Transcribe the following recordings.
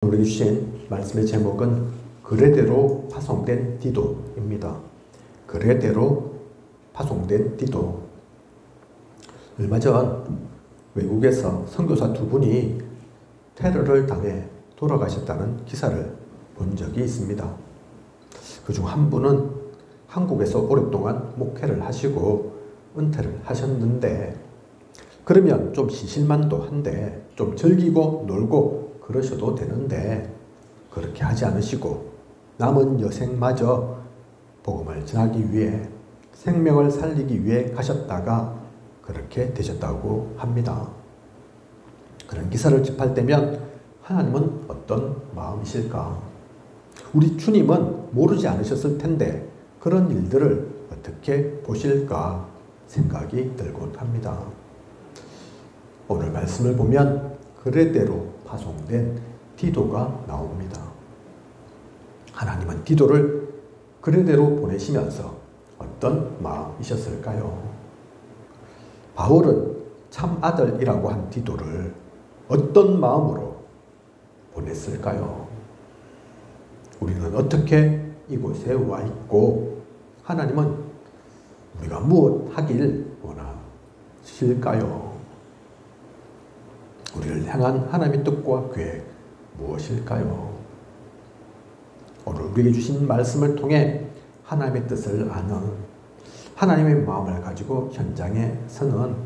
우리 주신 말씀의 제목은 그레대로 파송된 디도입니다. 그레대로 파송된 디도. 얼마 전 외국에서 선교사 두 분이 테러를 당해 돌아가셨다는 기사를 본 적이 있습니다. 그중 한 분은 한국에서 오랫동안 목회를 하시고 은퇴를 하셨는데, 그러면 좀 쉬실만도 한데 좀 즐기고 놀고 그러셔도 되는데 그렇게 하지 않으시고 남은 여생마저 복음을 전하기 위해 생명을 살리기 위해 가셨다가 그렇게 되셨다고 합니다. 그런 기사를 접할 때면 하나님은 어떤 마음이실까? 우리 주님은 모르지 않으셨을 텐데 그런 일들을 어떻게 보실까 생각이 들곤 합니다. 오늘 말씀을 보면 그레대로 파송된 디도가 나옵니다. 하나님은 디도를 그레대로 보내시면서 어떤 마음이셨을까요? 바울은 참 아들이라고 한 디도를 어떤 마음으로 보냈을까요? 우리는 어떻게 이곳에 와 있고 하나님은 우리가 무엇 하길 원하실까요? 우리를 향한 하나님의 뜻과 계획 무엇일까요? 오늘 우리에게 주신 말씀을 통해 하나님의 뜻을 아는, 하나님의 마음을 가지고 현장에 서는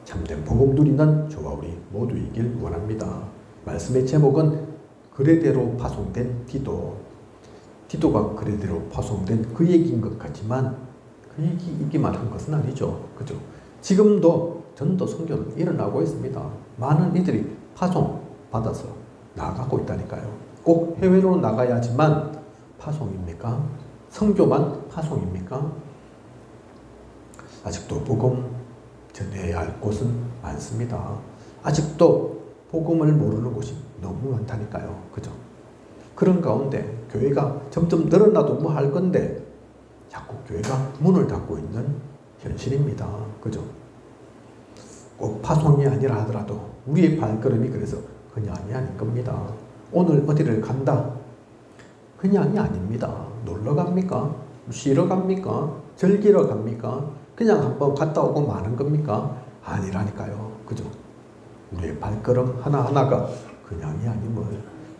참된 복음 누리는 저와 우리 모두이길 원합니다. 말씀의 제목은 그레대로 파송된 디도. 디도가 그레대로 파송된 그 얘기인 것 같지만 그 얘기이기만 한 것은 아니죠. 그죠? 지금도 전도 선교는 일어나고 있습니다. 많은 이들이 파송받아서 나가고 있다니까요. 꼭 해외로 나가야지만 파송입니까? 선교만 파송입니까? 아직도 복음 전해야 할 곳은 많습니다. 아직도 복음을 모르는 곳이 너무 많다니까요. 그죠? 그런 가운데 교회가 점점 늘어나도 뭐 할 건데 자꾸 교회가 문을 닫고 있는 현실입니다. 그죠? 꼭 파송이 아니라 하더라도 우리의 발걸음이 그래서 그냥이 아닌 겁니다. 오늘 어디를 간다? 그냥이 아닙니다. 놀러 갑니까? 쉬러 갑니까? 즐기러 갑니까? 그냥 한번 갔다 오고 마는 겁니까? 아니라니까요. 그죠? 우리의 발걸음 하나하나가 그냥이 아님을,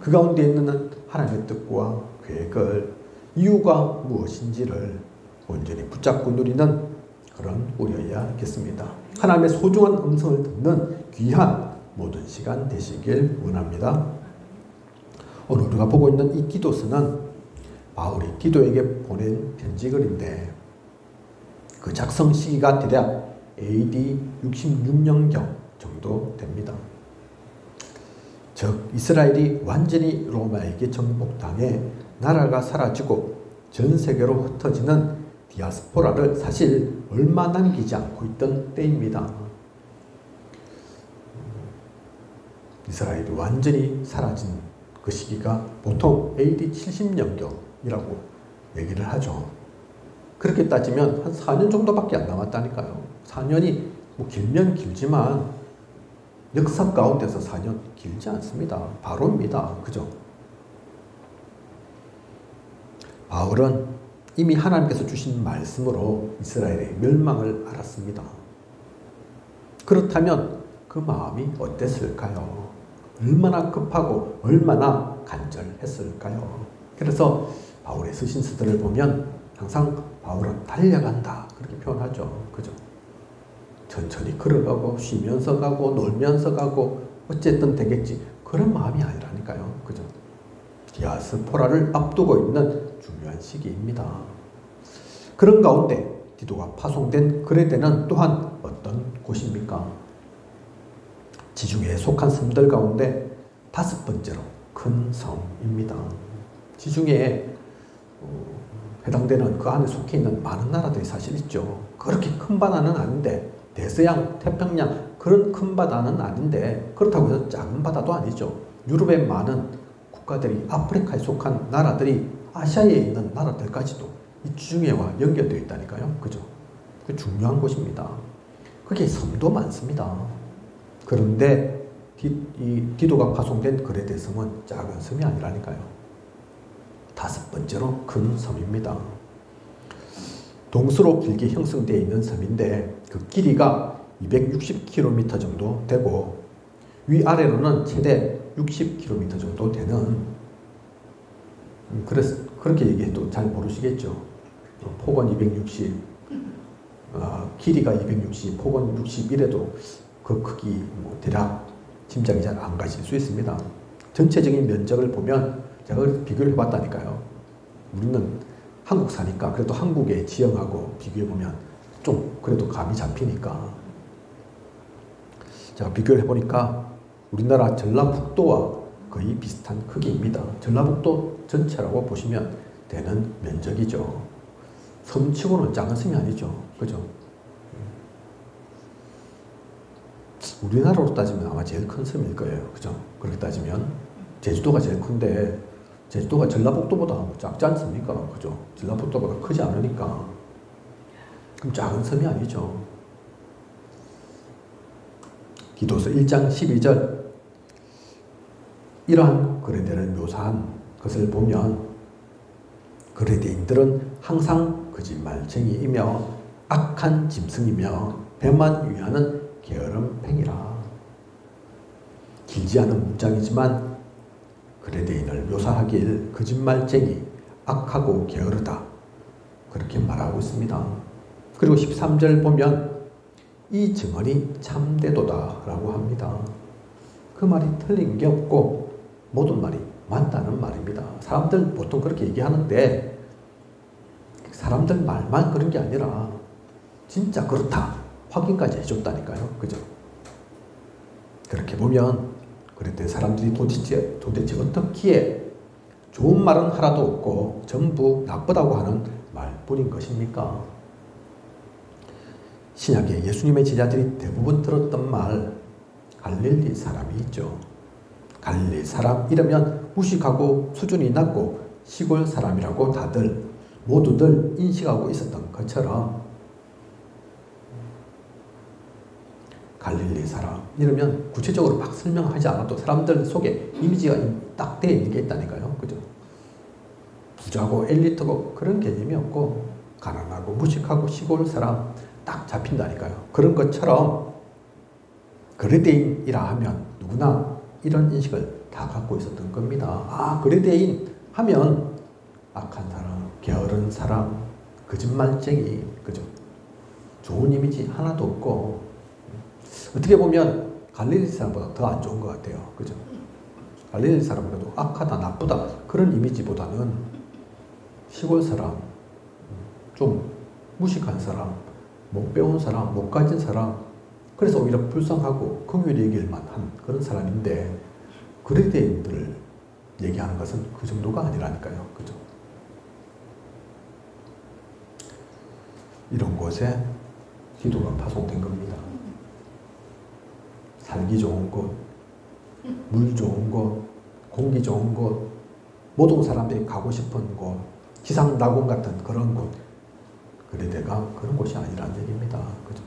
그 가운데 있는 하나님의 뜻과 계획을, 이유가 무엇인지를 온전히 붙잡고 누리는 그런 우리여야겠습니다. 하나님의 소중한 음성을 듣는 귀한 모든 시간 되시길 원합니다. 오늘 우리가 보고 있는 이 디도서는 바울이 디도에게 보낸 편지글인데 그 작성 시기가 대략 AD 66년경 정도 됩니다. 즉 이스라엘이 완전히 로마에게 정복당해 나라가 사라지고 전 세계로 흩어지는 디아스포라를 사실 얼마 남기지 않고 있던 때입니다. 이스라엘이 완전히 사라진 그 시기가 보통 AD 70년경이라고 얘기를 하죠. 그렇게 따지면 한 4년 정도밖에 안 남았다니까요. 4년이 뭐 길면 길지만 역사 가운데서 4년 길지 않습니다. 바로입니다. 그죠? 바울은 이미 하나님께서 주신 말씀으로 이스라엘의 멸망을 알았습니다. 그렇다면 그 마음이 어땠을까요? 얼마나 급하고 얼마나 간절했을까요? 그래서 바울의 서신서들을 보면 항상 바울은 달려간다 그렇게 표현하죠. 그죠? 천천히 걸어가고 쉬면서 가고 놀면서 가고 어쨌든 되겠지, 그런 마음이 아니라니까요. 그죠? 디아스포라를 앞두고 있는 중요한 시기입니다. 그런 가운데 디도가 파송된 그레대는 또한 어떤 곳입니까? 지중해에 속한 섬들 가운데 5번째로 큰 섬입니다. 지중해에 해당되는 그 안에 속해 있는 많은 나라들이 사실 있죠. 그렇게 큰 바다는 아닌데, 대서양, 태평양 그런 큰 바다는 아닌데 그렇다고 해서 작은 바다도 아니죠. 유럽의 많은 국가들이, 아프리카에 속한 나라들이, 아시아에 있는 나라들까지도 이 지중해와 연결되어 있다니까요. 그죠? 그 중요한 곳입니다. 거기에 섬도 많습니다. 그런데 이 디도가 파송된 그레데 섬은 작은 섬이 아니라니까요. 5번째로 큰 섬입니다. 동서로 길게 형성되어 있는 섬인데 그 길이가 260km 정도 되고 위아래로는 최대 60km 정도 되는, 그래서 그렇게 얘기해도 잘 모르시겠죠. 폭은 260, 길이가 260, 폭은 61에도 그 크기 뭐 대략 짐작이 잘 안 가실 수 있습니다. 전체적인 면적을 보면 제가 비교를 해봤다니까요. 우리는 한국 사니까 그래도 한국의 지형하고 비교해보면 좀 그래도 감이 잡히니까 제가 비교를 해보니까 우리나라 전라북도와 거의 비슷한 크기입니다. 전라북도 전체라고 보시면 되는 면적이죠. 섬치고는 작은 섬이 아니죠. 그죠? 우리나라로 따지면 아마 제일 큰 섬일 거예요. 그죠? 그렇게 따지면 제주도가 제일 큰데 제주도가 전라북도보다 작지 않습니까? 그죠? 전라북도보다 크지 않으니까 그럼 작은 섬이 아니죠. 기도서 1장 12절 이러한 그레데를 묘사한 것을 보면 그레데인들은 항상 거짓말쟁이이며 악한 짐승이며 배만 위하는 게으름팽이라. 길지 않은 문장이지만 그레데인을 묘사하길 거짓말쟁이, 악하고 게으르다 그렇게 말하고 있습니다. 그리고 13절 보면 이 증언이 참되도다 라고 합니다. 그 말이 틀린 게 없고 모든 말이 맞다는 말입니다. 사람들 보통 그렇게 얘기하는데 사람들 말만 그런 게 아니라 진짜 그렇다 확인까지 해줬다니까요. 그죠? 그렇게 보면 그랬더니 사람들이 도대체 어떻게 좋은 말은 하나도 없고 전부 나쁘다고 하는 말뿐인 것입니까? 신약에 예수님의 제자들이 대부분 들었던 말, 갈릴리 사람이 있죠. 갈릴리 사람 이러면 무식하고 수준이 낮고 시골 사람이라고 다들 모두들 인식하고 있었던 것처럼 갈릴리 사람 이러면 구체적으로 막 설명하지 않아도 사람들 속에 이미지가 딱 되어 있는 게 있다니까요. 그죠? 부자고 엘리트고 그런 개념이 없고 가난하고 무식하고 시골 사람 딱 잡힌다니까요. 그런 것처럼 그레데인이라 하면 누구나 이런 인식을 다 갖고 있었던 겁니다. 아, 그레데인 하면 악한 사람, 게으른 사람, 거짓말쟁이, 그죠? 좋은 이미지 하나도 없고 어떻게 보면 갈릴리 사람보다 더 안 좋은 것 같아요. 그죠? 갈릴리 사람보다도 악하다, 나쁘다 그런 이미지보다는 시골 사람, 좀 무식한 사람, 못 배운 사람, 못 가진 사람, 그래서 오히려 불쌍하고 긍휼히 여길만 한 그런 사람인데 그레데인들을 얘기하는 것은 그 정도가 아니라니까요. 그죠? 이런 곳에 기도가 파송된 겁니다. 살기 좋은 곳, 물 좋은 곳, 공기 좋은 곳, 모든 사람들이 가고 싶은 곳, 지상낙원 같은 그런 곳, 그레데가 그런 곳이 아니라는 얘기입니다. 그죠?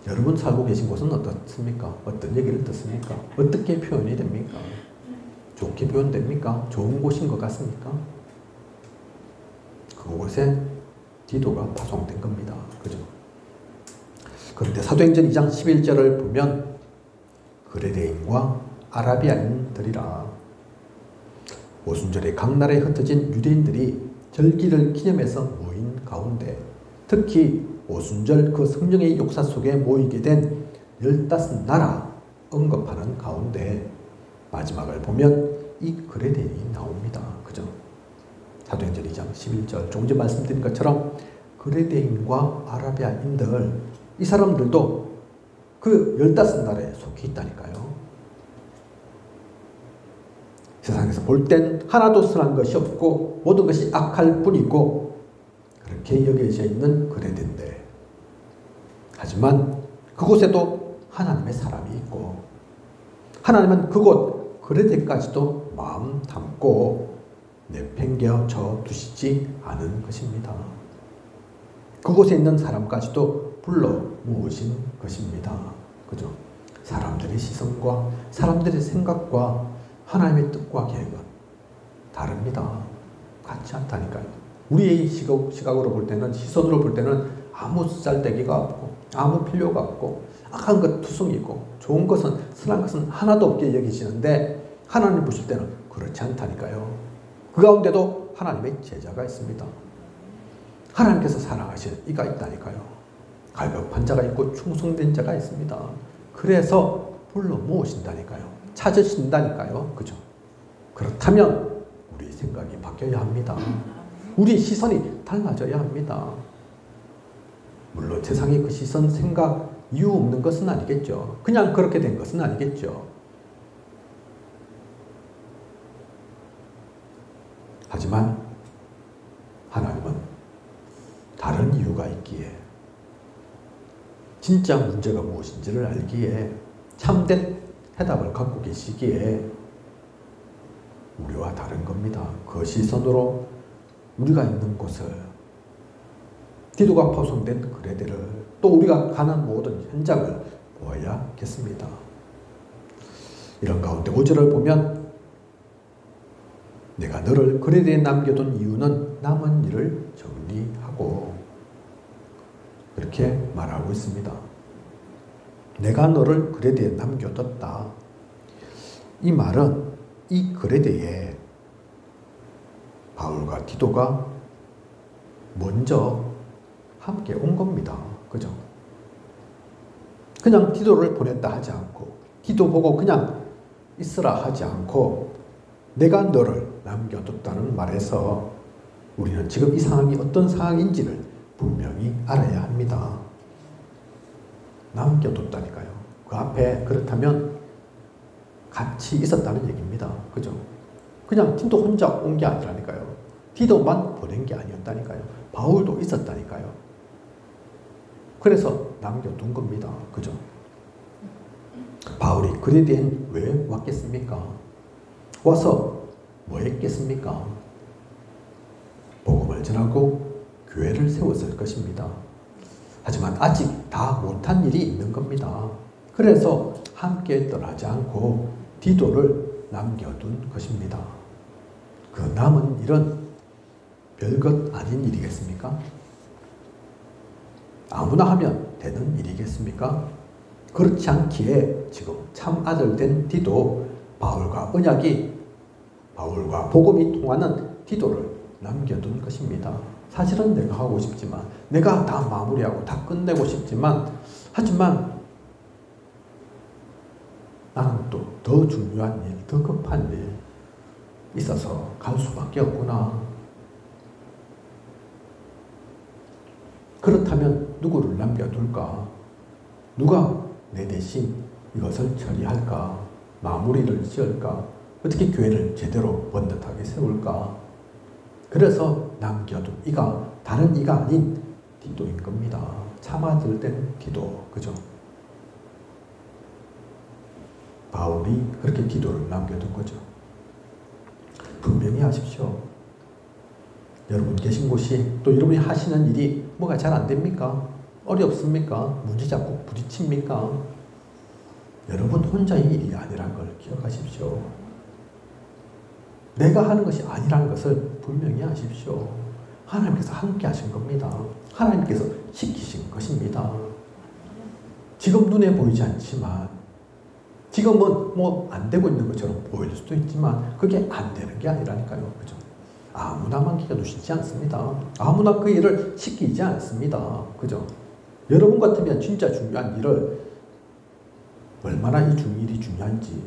여러분 살고 계신 곳은 어떻습니까? 어떤 얘기를 듣습니까? 어떻게 표현이 됩니까? 좋게 표현됩니까? 좋은 곳인 것 같습니까? 그곳에 디도가 파송된 겁니다. 그죠? 그런데 사도행전 2장 11절을 보면 그레데인과 아라비아인들이라 오순절에 각 나라에 흩어진 유대인들이 절기를 기념해서 모인 가운데 특히 오순절 그 성령의 역사 속에 모이게 된 15나라 언급하는 가운데 마지막을 보면 이 그레데인이 나옵니다. 그죠? 사도행전 2장 11절 조금 전 말씀드린 것처럼 그레데인과 아라비아인들 이 사람들도 그 15나라에 속해 있다니까요. 세상에서 볼 땐 하나도 선한 것이 없고 모든 것이 악할 뿐이고 그렇게 여겨져 있는 그레데인데 하지만 그곳에도 하나님의 사람이 있고 하나님은 그곳 그레데까지도 마음 담고 내팽개쳐 두시지 않은 것입니다. 그곳에 있는 사람까지도 불러 모으신 것입니다. 그죠? 사람들의 시선과 사람들의 생각과 하나님의 뜻과 계획은 다릅니다. 같지 않다니까요. 우리의 시각으로 볼 때는, 시선으로 볼 때는 아무 쌀데기가 없고 아무 필요가 없고 악한 것 투성이고 좋은 것은, 선한 것은 하나도 없게 여기시는데 하나님 보실 때는 그렇지 않다니까요. 그 가운데도 하나님의 제자가 있습니다. 하나님께서 사랑하시는 이가 있다니까요. 갈급한 자가 있고 충성된 자가 있습니다. 그래서 불러 모으신다니까요. 찾으신다니까요. 그죠? 그렇다면 우리 생각이 바뀌어야 합니다. 우리 시선이 달라져야 합니다. 물론 세상에 그 시선, 생각, 이유 없는 것은 아니겠죠. 그냥 그렇게 된 것은 아니겠죠. 하지만 하나님은 다른 이유가 있기에, 진짜 문제가 무엇인지를 알기에, 참된 해답을 갖고 계시기에 우리와 다른 겁니다. 그 시선으로 우리가 있는 곳을, 디도가 파송된 그레데를, 또 우리가 가는 모든 현장을 보아야겠습니다. 이런 가운데 5절을 보면 내가 너를 그레데에 남겨둔 이유는 남은 일을 정리하고, 이렇게 말하고 있습니다. 내가 너를 그레데에 남겨뒀다. 이 말은 이 그레데에 바울과 디도가 먼저 함께 온 겁니다. 그죠? 그냥 디도를 보냈다 하지 않고, 디도 보고 그냥 있으라 하지 않고, 내가 너를 남겨뒀다는 말에서 우리는 지금 이 상황이 어떤 상황인지를 분명히 알아야 합니다. 남겨뒀다니까요. 그 앞에 그렇다면 같이 있었다는 얘기입니다. 그죠? 그냥 디도 혼자 온 게 아니라니까요. 디도만 보낸 게 아니었다니까요. 바울도 있었다니까요. 그래서 남겨둔 겁니다. 그죠? 바울이 그레데엔 왜 왔겠습니까? 와서 뭐 했겠습니까? 복음을 전하고 교회를 세웠을 것입니다. 하지만 아직 다 못한 일이 있는 겁니다. 그래서 함께 떠나지 않고 디도를 남겨둔 것입니다. 그 남은 일은 별것 아닌 일이겠습니까? 아무나 하면 되는 일이겠습니까? 그렇지 않기에 지금 참 아들 된 디도, 바울과 복음이 통하는 디도를 남겨둔 것입니다. 사실은 내가 하고 싶지만, 내가 다 마무리하고 다 끝내고 싶지만, 하지만 나는 또 더 중요한 일, 더 급한 일 있어서 갈 수밖에 없구나. 그렇다면 누구를 남겨둘까? 누가 내 대신 이것을 처리할까? 마무리를 지을까? 어떻게 교회를 제대로 번듯하게 세울까? 그래서 남겨둔 이가 다른 이가 아닌 디도인 겁니다. 참아들 된 디도. 그죠? 바울이 그렇게 디도를 남겨둔 거죠. 분명히 하십시오. 여러분 계신 곳이, 또 여러분이 하시는 일이 뭐가 잘 안 됩니까? 어렵습니까? 문제 잡고 부딪힙니까? 여러분 혼자의 일이 아니라는 걸 기억하십시오. 내가 하는 것이 아니라는 것을 분명히 하십시오. 하나님께서 함께 하신 겁니다. 하나님께서 시키신 것입니다. 지금 눈에 보이지 않지만, 지금은 뭐 안 되고 있는 것처럼 보일 수도 있지만 그게 안 되는 게 아니라니까요. 그죠? 아무나 맡겨두시지 않습니다. 아무나 그 일을 시키지 않습니다. 그죠? 여러분 같으면 진짜 중요한 일을, 얼마나 이 일이 중요한지,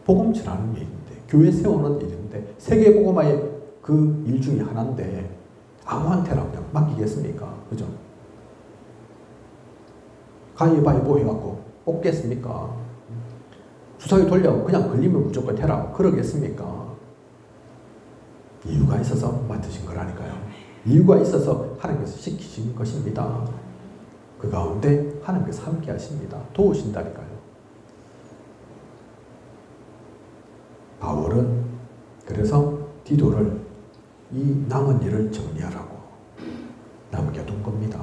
복음 전하는 일인데, 교회 세우는 일인데, 세계복음화의 그 일 중에 하나인데 아무한테나 그냥 맡기겠습니까? 그죠? 가위바위보 해갖고 뽑겠습니까? 주사위 돌려 그냥 걸리면 무조건 해라 그러겠습니까? 이유가 있어서 맡으신 거라니까요. 이유가 있어서 하나님께서 시키신 것입니다. 그 가운데 하나님께서 함께 하십니다. 도우신다니까요. 바울은 그래서 디도를 이 남은 일을 정리하라고 남겨둔 겁니다.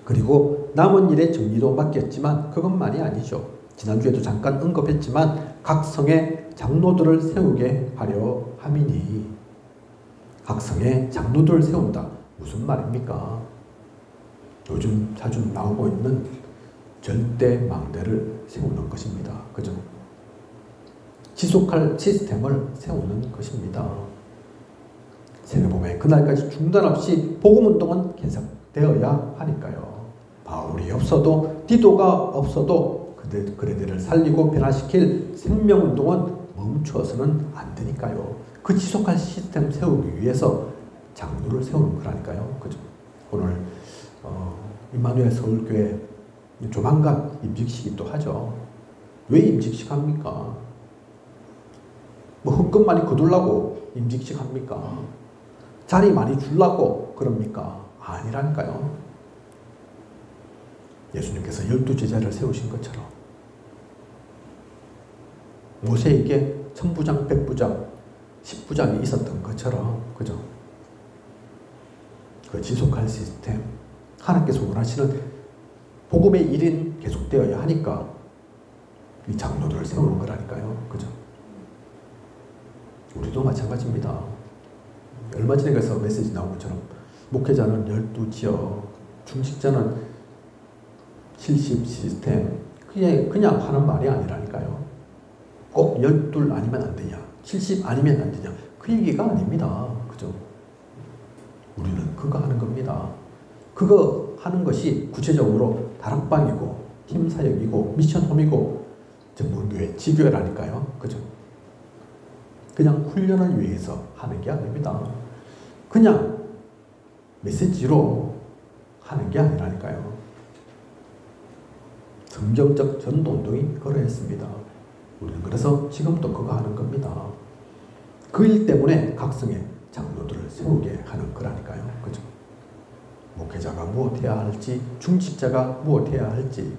그리고 남은 일의 정리도 맡겼지만 그것만이 아니죠. 지난주에도 잠깐 언급했지만 각성의 장로들을 세우게 하려 함이니. 각성의 장로들을 세운다. 무슨 말입니까? 요즘 자주 나오고 있는 절대망대를 세우는 것입니다. 그죠? 지속할 시스템을 세우는 것입니다. 세계복음의 그날까지 중단 없이 복음운동은 계속되어야 하니까요. 바울이 없어도 디도가 없어도 그들을 살리고 변화시킬 생명운동은 멈추어서는 안 되니까요. 그 지속할 시스템 세우기 위해서 장로를 세우는 거라니까요. 그죠? 오늘 임마누엘 서울교회 조만간 임직식이 하죠. 왜 임직식 합니까? 뭐 흠금 많이 거둘라고 임직식 합니까? 자리 많이 주려고 그럽니까? 아니라니까요. 예수님께서 12제자를 세우신 것처럼 모세에게 천부장, 백부장, 십부장이 있었던 것처럼, 그죠? 그 지속할 시스템, 하나님께서 원하시는 복음의 일인 계속되어야 하니까 이 장로들을 세우는 거라니까요. 그죠? 우리도 마찬가지입니다. 얼마 전에 가서 메시지 나온 것처럼 목회자는 12지역, 중직자는 70 시스템, 그냥 하는 말이 아니라니까요. 꼭 12 아니면 안 되냐, 70 아니면 안 되냐, 그 얘기가 아닙니다. 그죠? 우리는 그거 하는 겁니다. 그거 하는 것이 구체적으로 다락방이고 팀 사역이고 미션홈이고 전문교회, 지교회라니까요. 그죠? 그냥 훈련을 위해서 하는 게 아닙니다. 그냥 메시지로 하는 게 아니라니까요. 성경적 전도운동이 그러했습니다. 우리는 그래서 지금도 그거 하는 겁니다. 그 일 때문에 각성의 장로들을 세우게 하는 거라니까요. 그죠? 목회자가 무엇해야 할지, 중직자가 무엇해야 할지,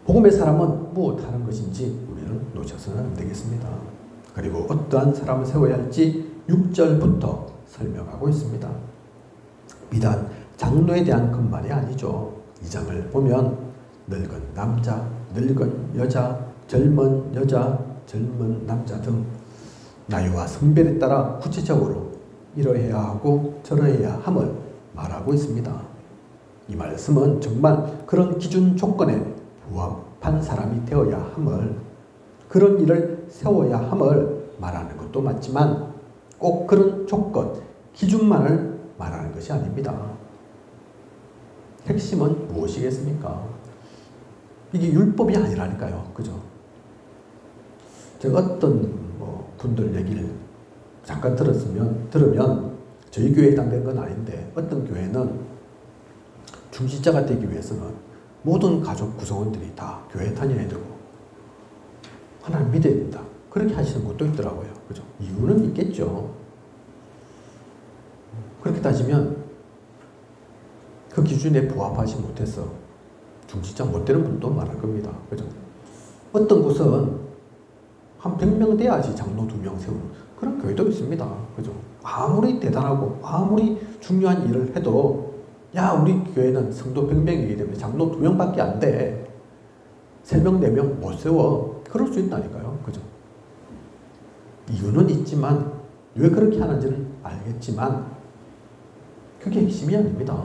복음의 사람은 무엇하는 것인지 우리는 놓쳐서는 안 되겠습니다. 그리고 어떠한 사람을 세워야 할지 6절부터 설명하고 있습니다. 비단 장로에 대한 것만이 아니죠. 2장을 보면 늙은 남자, 늙은 여자, 젊은 여자, 젊은 남자 등 나이와 성별에 따라 구체적으로 이러해야 하고 저러해야 함을 말하고 있습니다. 이 말씀은 정말 그런 기준 조건에 부합한 사람이 되어야 함을, 그런 일을 세워야 함을 말하는 것도 맞지만 꼭 그런 조건, 기준만을 말하는 것이 아닙니다. 핵심은 무엇이겠습니까? 이게 율법이 아니라니까요. 그죠? 제가 어떤 분들 얘기를 잠깐 들으면 저희 교회에 해당된 건 아닌데 어떤 교회는 중직자가 되기 위해서는 모든 가족 구성원들이 다 교회에 다녀야 되고 하나님 믿어야 된다. 그렇게 하시는 것도 있더라고요. 그죠? 이유는 있겠죠. 그렇게 따지면 그 기준에 부합하지 못해서 중직자 못 되는 분도 많을 겁니다. 그죠? 어떤 곳은 한 100명 돼야지 장로 2명 세우는 그런 교회도 있습니다. 그죠? 아무리 대단하고 아무리 중요한 일을 해도 야, 우리 교회는 성도 100명이기 때문에 장로 2명밖에 안 돼. 3명, 4명 못 세워. 그럴 수 있다니까요. 그죠? 이유는 있지만 왜 그렇게 하는지는 알겠지만 그게 핵심이 아닙니다.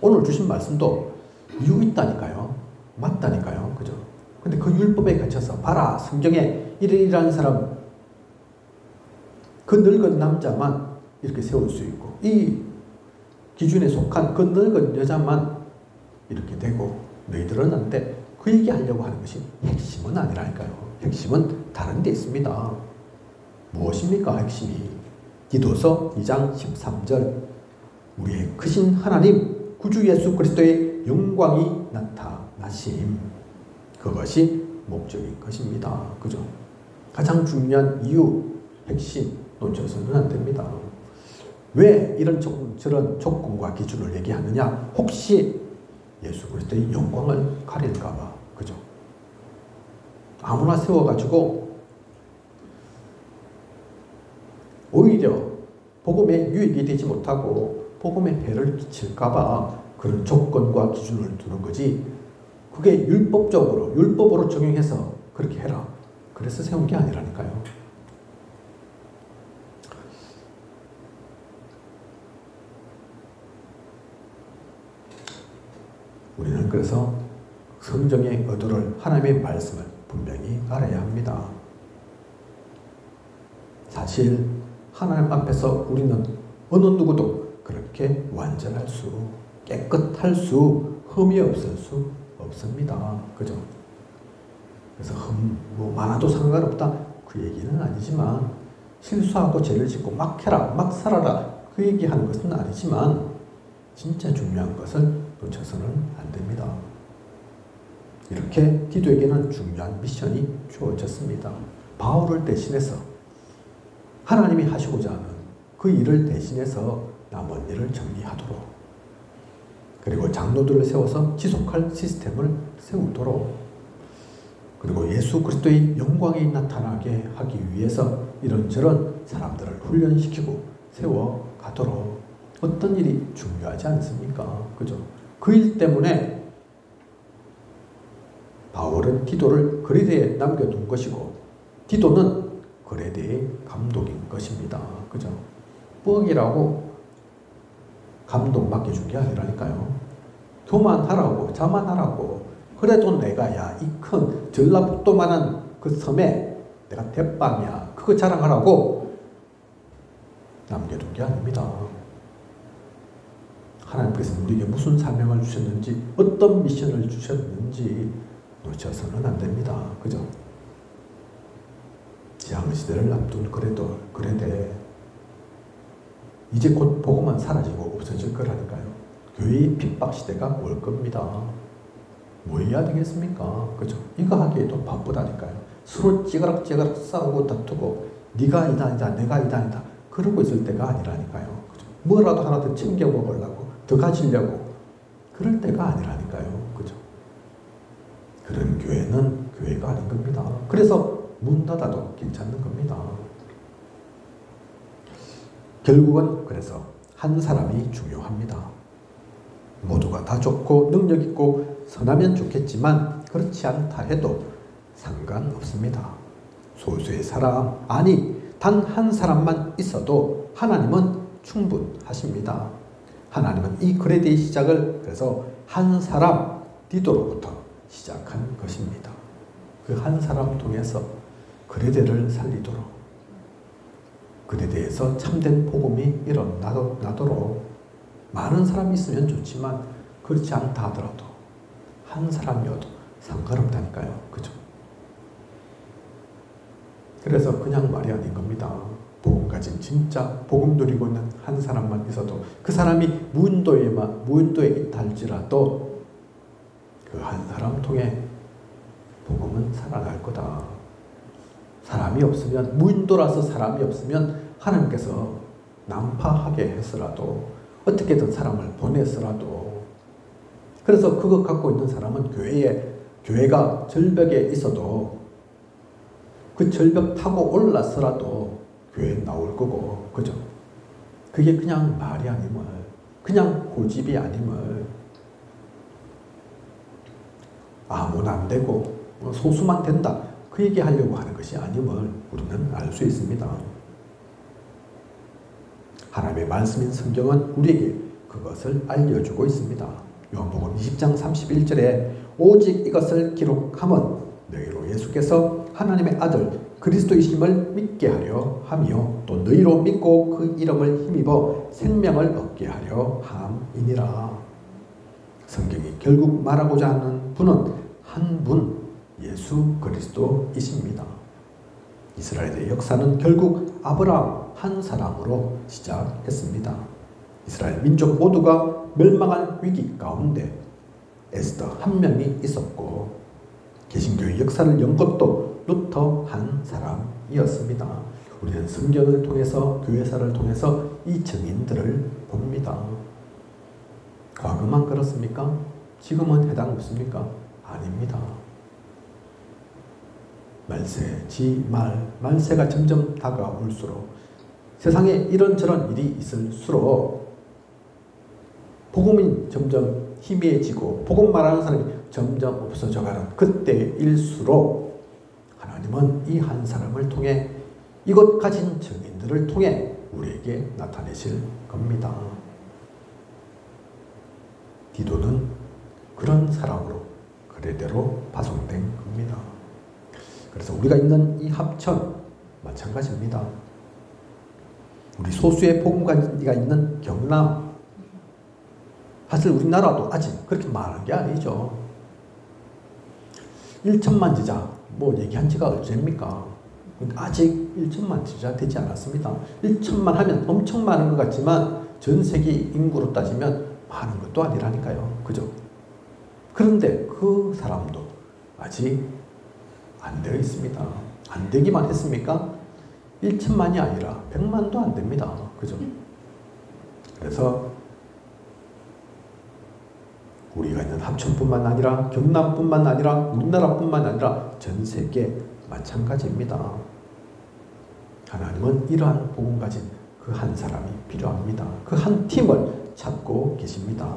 오늘 주신 말씀도 이유 있다니까요. 맞다니까요. 그죠? 근데 그 율법에 갇혀서 봐라, 성경에 이러이러한 사람, 그 늙은 남자만 이렇게 세울 수 있고 이 기준에 속한 그 늙은 여자만 이렇게 되고 너희들은 안 돼. 그 얘기하려고 하는 것이 핵심은 아니라니까요. 핵심은 다른 데 있습니다. 무엇입니까? 핵심이 디도서 2장 13절 우리의 크신 하나님 구주 예수 그리스도의 영광이 나타나심, 그것이 목적인 것입니다. 그죠? 가장 중요한 이유, 핵심 놓쳐서는 안 됩니다. 왜 이런 저런 조건과 기준을 얘기하느냐? 혹시 예수 그리스도의 영광을 가릴까 봐. 그죠? 아무나 세워가지고 오히려 복음에 유익이 되지 못하고 복음에 해를 끼칠까 봐 그런 조건과 기준을 두는 거지, 그게 율법으로 적용해서 그렇게 해라. 그래서 세운 게 아니라니까요. 우리는 그래서 성경의 의도를, 하나님의 말씀을 분명히 알아야 합니다. 사실 하나님 앞에서 우리는 어느 누구도 그렇게 완전할 수, 깨끗할 수, 흠이 없을 수 없습니다. 그죠? 그래서 뭐 많아도 상관없다 그 얘기는 아니지만, 실수하고 죄를 짓고 막 해라, 막 살아라 그 얘기하는 것은 아니지만, 진짜 중요한 것을 놓쳐서는 안 됩니다. 이렇게 디도에게는 중요한 미션이 주어졌습니다. 바울을 대신해서 하나님이 하시고자 하는 그 일을 대신해서 남은 일을 정리하도록, 그리고 장로들을 세워서 지속할 시스템을 세우도록, 그리고 예수 그리스도의 영광이 나타나게 하기 위해서 이런저런 사람들을 훈련시키고 세워가도록, 어떤 일이 중요하지 않습니까? 그죠? 그 일 때문에 바울은 디도를 그레데에 남겨둔 것이고, 디도는 그레데의 감독인 것입니다. 그죠? 뻑이라고 감독 맡겨준 게 아니라니까요. 교만하라고, 자만하라고, 그래도 내가 이 큰 전라북도만한 그 섬에 내가 대빵이야, 그거 자랑하라고 남겨둔 게 아닙니다. 하나님께서 우리에게 무슨 사명을 주셨는지, 어떤 미션을 주셨는지 놓쳐서는 안 됩니다. 그죠? 재앙시대를 앞둔 그레데, 이제 곧 복음은 사라지고 없어질 거라니까요. 교회의 핍박시대가 올 겁니다. 뭐 해야 되겠습니까? 그죠? 이거 하기에도 바쁘다니까요. 서로 찌그락찌그락 싸우고 다투고, 네가 이단이다, 내가 이단이다 그러고 있을 때가 아니라니까요. 그죠? 뭐라도 하나 더 챙겨 먹으려고, 더 가지려고 그럴 때가 아니라니까요. 그죠? 그런 교회는 교회가 아닌 겁니다. 그래서 문 닫아도 괜찮은 겁니다. 결국은 그래서 한 사람이 중요합니다. 모두가 다 좋고 능력 있고 선하면 좋겠지만, 그렇지 않다 해도 상관없습니다. 소수의 사람, 아니 단 한 사람만 있어도 하나님은 충분하십니다. 하나님은 이 그레데의 시작을 그래서 한 사람, 디도로부터 시작한 것입니다. 그 한 사람 통해서 그레데를 살리도록, 그레데에서 참된 복음이 일어나도록, 많은 사람이 있으면 좋지만 그렇지 않다 하더라도 한 사람이어도 상관없다니까요. 그죠? 그래서 그냥 말이 아닌 겁니다. 복음 가진, 진짜 복음 누리고 있는 한 사람만 있어도, 그 사람이 무인도에 있다 할지라도 그 한 사람 통해 복음은 살아날 거다. 사람이 없으면, 무인도라서 사람이 없으면 하나님께서 난파하게 했으라도, 어떻게든 사람을 보냈으라도, 그래서 그것 갖고 있는 사람은 교회가 절벽에 있어도 그 절벽 타고 올랐으라도 교회에 나올 거고, 그죠? 그게 그냥 말이 아님을, 그냥 고집이 아님을, 아무나 안 되고 소수만 된다 그 얘기하려고 하는 것이 아님을 우리는 알 수 있습니다. 하나님의 말씀인 성경은 우리에게 그것을 알려주고 있습니다. 요한복음 20장 31절에 오직 이것을 기록함은 너희로 예수께서 하나님의 아들 그리스도이심을 믿게 하려 하며, 또 너희로 믿고 그 이름을 힘입어 생명을 얻게 하려 함이니라. 성경이 결국 말하고자 하는 분은 한 분, 예수 그리스도이십니다. 이스라엘의 역사는 결국 아브라함 한 사람으로 시작했습니다. 이스라엘 민족 모두가 멸망한 위기 가운데 에스더 한 명이 있었고, 개신교의 역사를 연 것도 루터 한 사람이었습니다. 우리는 성경을 통해서, 교회사를 통해서 이 증인들을 봅니다. 과거만 그렇습니까? 지금은 해당 없습니까? 아닙니다. 말세가 점점 다가올수록, 세상에 이런저런 일이 있을수록 복음이 점점 희미해지고 복음 말하는 사람이 점점 없어져가는 그때일수록 하나님은 이 한 사람을 통해 이곳 가진 증인들을 통해 우리에게 나타내실 겁니다. 디도는 그런 사람으로 그대로 파송된 겁니다. 그래서 우리가 있는 이 합천 마찬가지입니다. 우리 소수의 복음관리가 있는 경남, 사실 우리나라도 아직 그렇게 많은 게 아니죠. 1천만 지자 뭐 얘기한 지가 언제입니까? 아직 1천만 지자 되지 않았습니다. 1천만 하면 엄청 많은 것 같지만 전 세계 인구로 따지면 많은 것도 아니라니까요. 그죠? 그런데 그 사람도 아직 안 되어 있습니다. 안 되기만 했습니까? 1천만이 아니라 100만도 안 됩니다. 그죠? 그래서 우리가 있는 합천뿐만 아니라 경남뿐만 아니라 우리나라뿐만 아니라 전 세계 마찬가지입니다. 하나님은 이러한 복음 가진 그 한 사람이 필요합니다. 그 한 팀을 찾고 계십니다.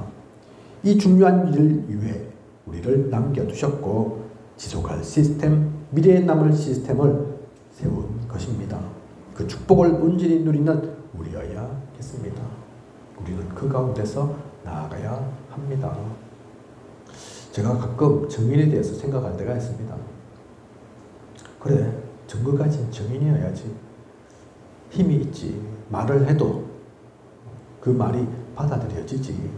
이 중요한 일을 위해 우리를 남겨두셨고 지속할 시스템, 미래에 남을 시스템을 세운 것입니다. 그 축복을 온전히 누리는 우리여야겠습니다. 우리는 그 가운데서 나아가야 합니다. 제가 가끔 정인에 대해서 생각할 때가 있습니다. 그래, 증거 가진 정인이어야지. 힘이 있지. 말을 해도 그 말이 받아들여지지.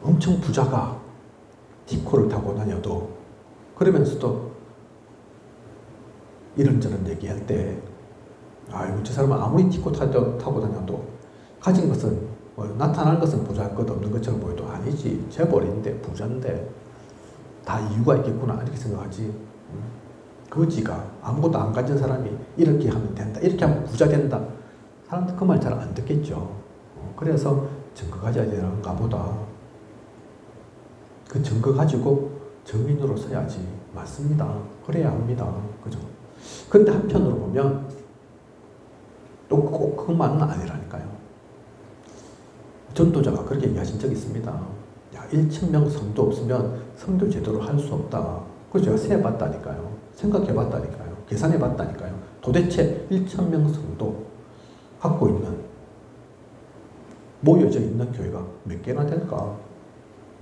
엄청 부자가 티코를 타고 다녀도 그러면서도 이런저런 얘기할 때 아이고 저 사람은 아무리 티코 타고 다녀도 가진 것은 나타나는 것은 부자일 것 없는 것처럼 보여도 아니지. 재벌인데 부자인데 다 이유가 있겠구나 이렇게 생각하지. 거지가 아무것도 안 가진 사람이 이렇게 하면 된다. 이렇게 하면 부자 된다. 사람들 그 말 잘 안 듣겠죠. 그래서 증거 가져야 되는가 보다. 그 증거 가지고 정인으로 서야지. 맞습니다. 그래야 합니다. 그죠? 그런데 한편으로 보면 또 꼭 그것만은 아니라니까요. 전도자가 그렇게 얘기하신 적이 있습니다. 야, 1,000명 성도 없으면 성교 제대로 할 수 없다. 그래서 제가 세봤다니까요. 생각해봤다니까요. 계산해봤다니까요. 도대체 1,000명 성도 갖고 있는 모여져 있는 교회가 몇 개나 될까?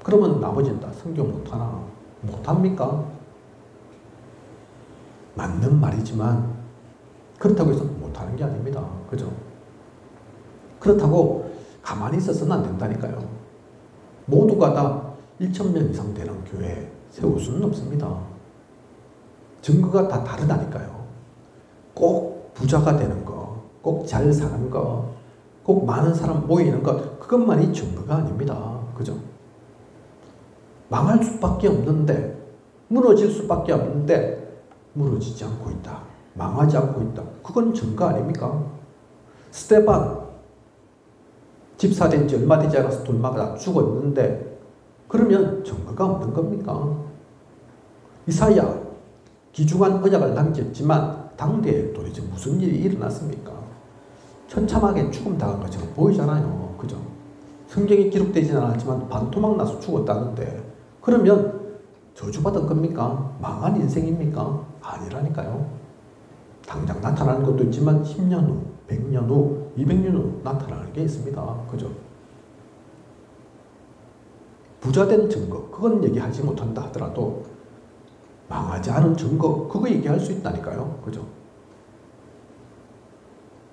그러면 나머지는 다 성교 못하나? 못합니까? 맞는 말이지만 그렇다고 해서 못하는 게 아닙니다. 그죠? 그렇다고 가만히 있어서는 안 된다니까요. 모두가 다 1,000명 이상 되는 교회 세울 수는 없습니다. 증거가 다 다르다니까요. 꼭 부자가 되는 거, 꼭 잘 사는 거, 꼭 많은 사람 모이는 것, 그것만이 증거가 아닙니다. 그죠? 망할 수밖에 없는데, 무너질 수밖에 없는데, 무너지지 않고 있다. 망하지 않고 있다. 그건 증거 아닙니까? 스데반, 집사된 지 얼마 되지 않아서 돌마다 죽었는데, 그러면 증거가 없는 겁니까? 이사야, 귀중한 언약을 남겼지만 당대에 도대체 무슨 일이 일어났습니까? 처참하게 죽음 당한 것처럼 보이잖아요. 그죠? 성경에 기록되지는 않았지만 반토막 나서 죽었다는데 그러면 저주받은 겁니까? 망한 인생입니까? 아니라니까요. 당장 나타나는 것도 있지만 10년 후, 100년 후, 200년 후 나타나는 게 있습니다. 그죠? 부자된 증거, 그건 얘기하지 못한다 하더라도 망하지 않은 증거, 그거 얘기할 수 있다니까요. 그죠?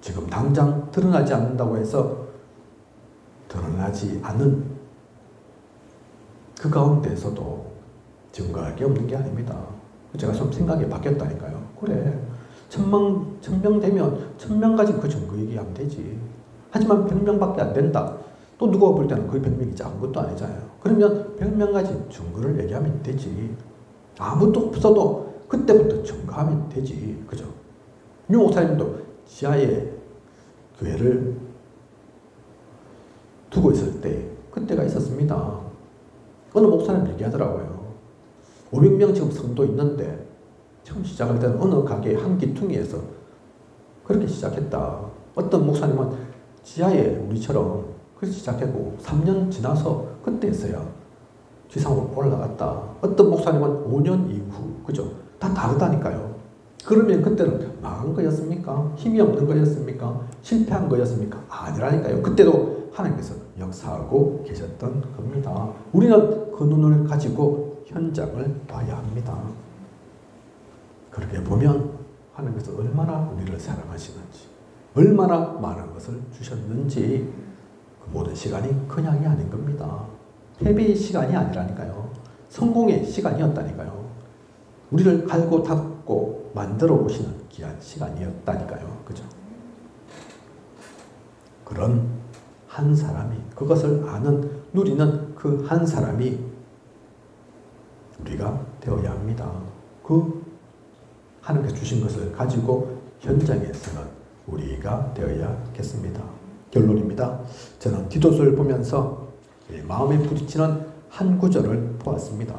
지금 당장 드러나지 않는다고 해서 드러나지 않은 그 가운데서도 증거할 게 없는 게 아닙니다. 제가 좀 생각이 바뀌었다니까요. 그래, 1,000명 되면 1,000명 가지고 그 증거 얘기하면 되지. 하지만 100명밖에 안 된다. 또 누가 볼 때는 그 100명이 작은 것도 아니잖아요. 그러면 100명 가진 증거를 얘기하면 되지. 아무것도 없어도 그때부터 증거하면 되지. 그죠? 유 목사님도 지하에 교회를 두고 있을 때 그때가 있었습니다. 어느 목사님 얘기하더라고요. 500명 지금 성도 있는데 처음 시작할 때는 어느 가게 한 기퉁이에서 그렇게 시작했다. 어떤 목사님은 지하에 우리처럼 그렇게 시작했고 3년 지나서 그때서야 지상으로 올라갔다. 어떤 목사님은 5년 이후, 그죠? 다 다르다니까요. 그러면 그때는 망한 거였습니까? 힘이 없는 거였습니까? 실패한 거였습니까? 아니라니까요. 그때도 하나님께서 역사하고 계셨던 겁니다. 우리는 그 눈을 가지고 현장을 봐야 합니다. 그렇게 보면 하나님께서 얼마나 우리를 사랑하시는지, 얼마나 많은 것을 주셨는지, 그 모든 시간이 그냥이 아닌 겁니다. 패배의 시간이 아니라니까요. 성공의 시간이었다니까요. 우리를 갈고 닦고 만들어 오시는 귀한 시간이었다니까요. 그죠? 그런 한 사람이, 그것을 아는, 누리는 그 한 사람이 우리가 되어야 합니다. 그 하나님께서 주신 것을 가지고 현장에서는 우리가 되어야겠습니다. 결론입니다. 저는 디도서를 보면서 마음에 부딪히는 한 구절을 보았습니다.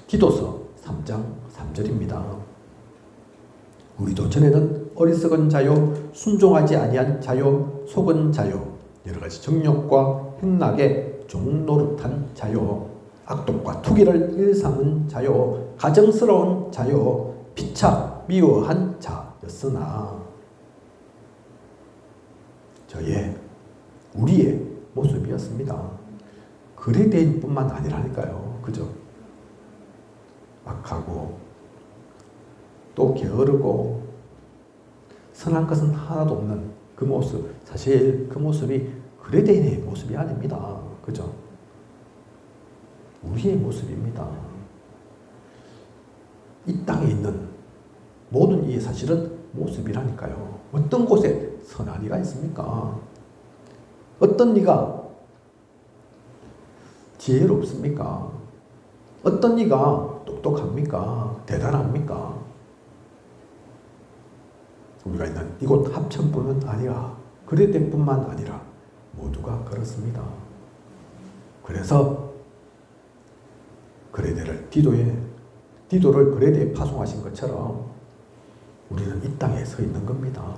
디도서 3장 3절입니다. 우리도 전에는 어리석은 자요, 순종하지 아니한 자요, 속은 자요, 여러 가지 정욕과 행락에 종노릇한 자요, 악독과 투기를 일삼은 자요, 가정스러운 자요, 피차 미워한 자였으나 우리의 모습이었습니다. 그레데인뿐만 아니라니까요. 그죠? 악하고 또 게으르고 선한 것은 하나도 없는 그 모습, 사실 그 모습이 그레데인의 모습이 아닙니다. 그죠? 우리의 모습입니다. 이 땅에 있는 모든 이 사실은 모습이라니까요. 어떤 곳에 선한 이가 있습니까? 어떤 이가 지혜롭습니까? 어떤 이가 똑똑합니까? 대단합니까? 우리가 있는 이곳 합천뿐만 아니라 그레데뿐만 아니라 모두가 그렇습니다. 그래서 그레데를 디도를 그레데에 파송하신 것처럼 우리는 이 땅에 서 있는 겁니다.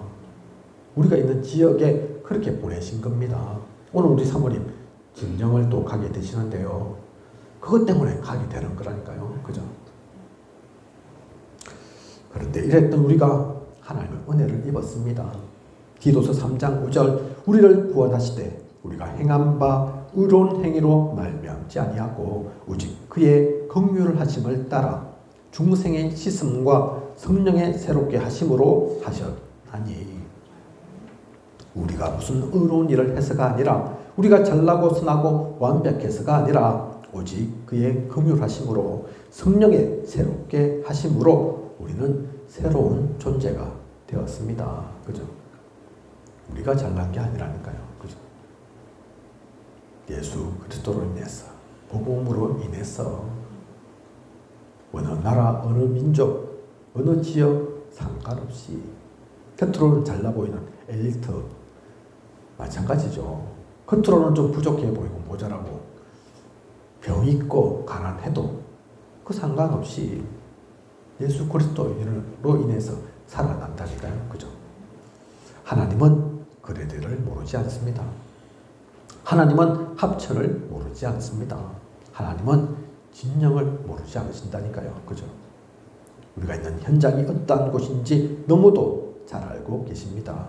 우리가 있는 지역에 그렇게 보내신 겁니다. 오늘 우리 사모님 진정을 또 가게 되시는데요. 그것 때문에 가게 되는 거라니까요. 그죠? 그런데 이랬던 우리가 하나님의 은혜를 입었습니다. 디도서 3장 5절 우리를 구원하시되 우리가 행한 바 의로운 행위로 말미암지 아니하고 오직 그의 긍휼을 하심을 따라 중생의 씻음과 성령의 새롭게 하심으로 하셨나니. 우리가 무슨 의로운 일을 해서가 아니라 우리가 잘나고 선하고 완벽해서가 아니라 오직 그의 긍휼하심으로 성령의 새롭게 하심으로 우리는 새로운 존재가 되었습니다. 그죠? 우리가 잘난 게 아니라니까요. 그죠? 예수 그리스도로 인해서, 복음으로 인해서 어느 나라, 어느 민족, 어느 지역 상관없이 겉으로는 잘나 보이는 엘리트 마찬가지죠. 겉으로는 좀 부족해 보이고 모자라고 병 있고 가난해도 그 상관없이 예수 그리스도로 인해서 살아난다니까요. 그죠? 하나님은 그레데를 모르지 않습니다. 하나님은 합천을 모르지 않습니다. 하나님은 진영을 모르지 않으신다니까요. 그죠? 우리가 있는 현장이 어떠한 곳인지 너무도 잘 알고 계십니다.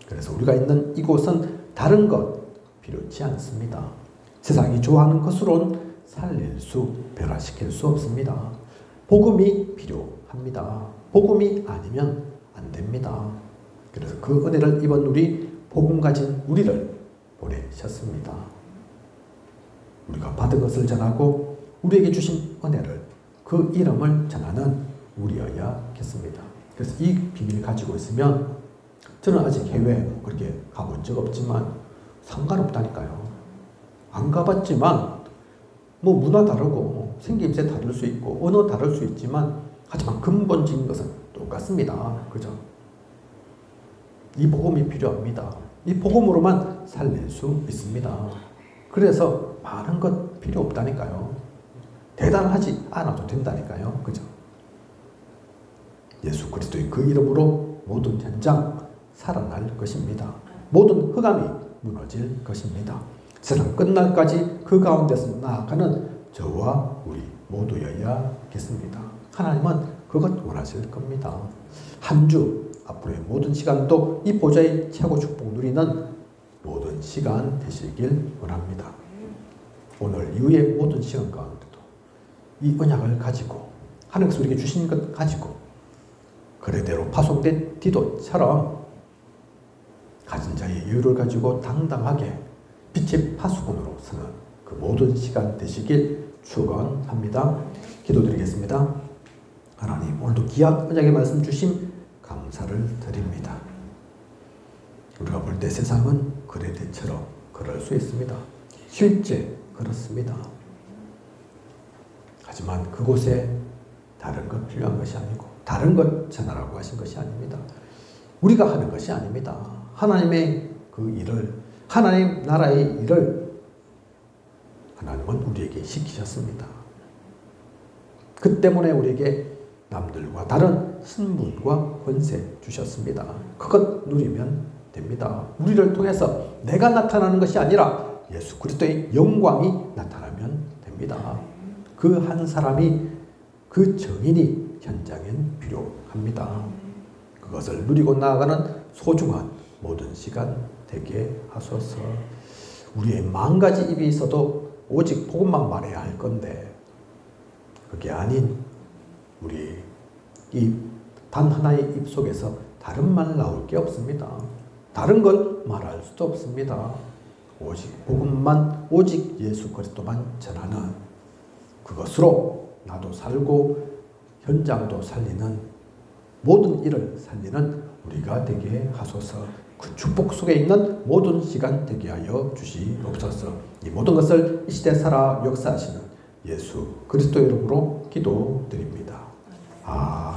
그래서 우리가 있는 이곳은 다른 것 필요치 않습니다. 세상이 좋아하는 것으로는 살릴 수, 변화시킬 수 없습니다. 복음이 필요합니다. 복음이 아니면 안 됩니다. 그래서 그 은혜를 입은 우리, 복음 가진 우리를 보내셨습니다. 우리가 받은 것을 전하고 우리에게 주신 은혜를, 그 이름을 전하는 우리여야겠습니다. 그래서 이 비밀을 가지고 있으면 저는 아직 해외 그렇게 가본 적 없지만 상관없다니까요. 안 가봤지만 뭐 문화 다르고 생김새 다를 수 있고 언어 다를 수 있지만 하지만 근본적인 것은 똑같습니다. 그죠? 이 복음이 필요합니다. 이 복음으로만 살릴 수 있습니다. 그래서 많은 것 필요 없다니까요. 대단하지 않아도 된다니까요. 그죠? 예수 그리스도의 그 이름으로 모든 현장 살아날 것입니다. 모든 흑암이 무너질 것입니다. 세상 끝날까지 그 가운데서 나아가는 저와 우리 모두여야겠습니다. 하나님은 그것 원하실 겁니다. 한 주 앞으로의 모든 시간도 이 보좌의 최고 축복 누리는 모든 시간 되시길 원합니다. 오늘 이후의 모든 시간 가운데도 이 언약을 가지고 하나님께서 우리에게 주신 것 가지고 그대로 파송된 디도처럼 가진 자의 여유를 가지고 당당하게 빛의 파수꾼으로 서는 그 모든 시간 되시길 축원합니다. 기도드리겠습니다. 하나님, 오늘도 귀한 언약의 말씀 주심 감사를 드립니다. 우리가 볼 때 세상은 그레데처럼 그럴 수 있습니다. 실제 그렇습니다. 하지만 그곳에 다른 것 필요한 것이 아니고 다른 것 전하라고 하신 것이 아닙니다. 우리가 하는 것이 아닙니다. 하나님의 그 일을, 하나님 나라의 일을 하나님은 우리에게 시키셨습니다. 그 때문에 우리에게 남들과 다른 신분과 권세 주셨습니다. 그것 누리면 됩니다. 우리를 통해서 내가 나타나는 것이 아니라 예수 그리스도의 영광이 나타나면 됩니다. 그 한 사람이, 그 증인이 현장엔 필요합니다. 그것을 누리고 나아가는 소중한 모든 시간 되게 하소서. 우리의 10,000가지 입이 있어도 오직 복음만 말해야 할 건데 그게 아닌 우리 이 단 하나의 입 속에서 다른 말 나올 게 없습니다. 다른 걸 말할 수도 없습니다. 오직 복음만, 오직 예수 그리스도만 전하는 그것으로 나도 살고 현장도 살리는 모든 일을 살리는 우리가 되게 하소서. 그 축복 속에 있는 모든 시간 되게 하여 주시옵소서. 이 모든 것을 이 시대 살아 역사하시는 예수 그리스도 이름으로 기도드립니다. 아멘.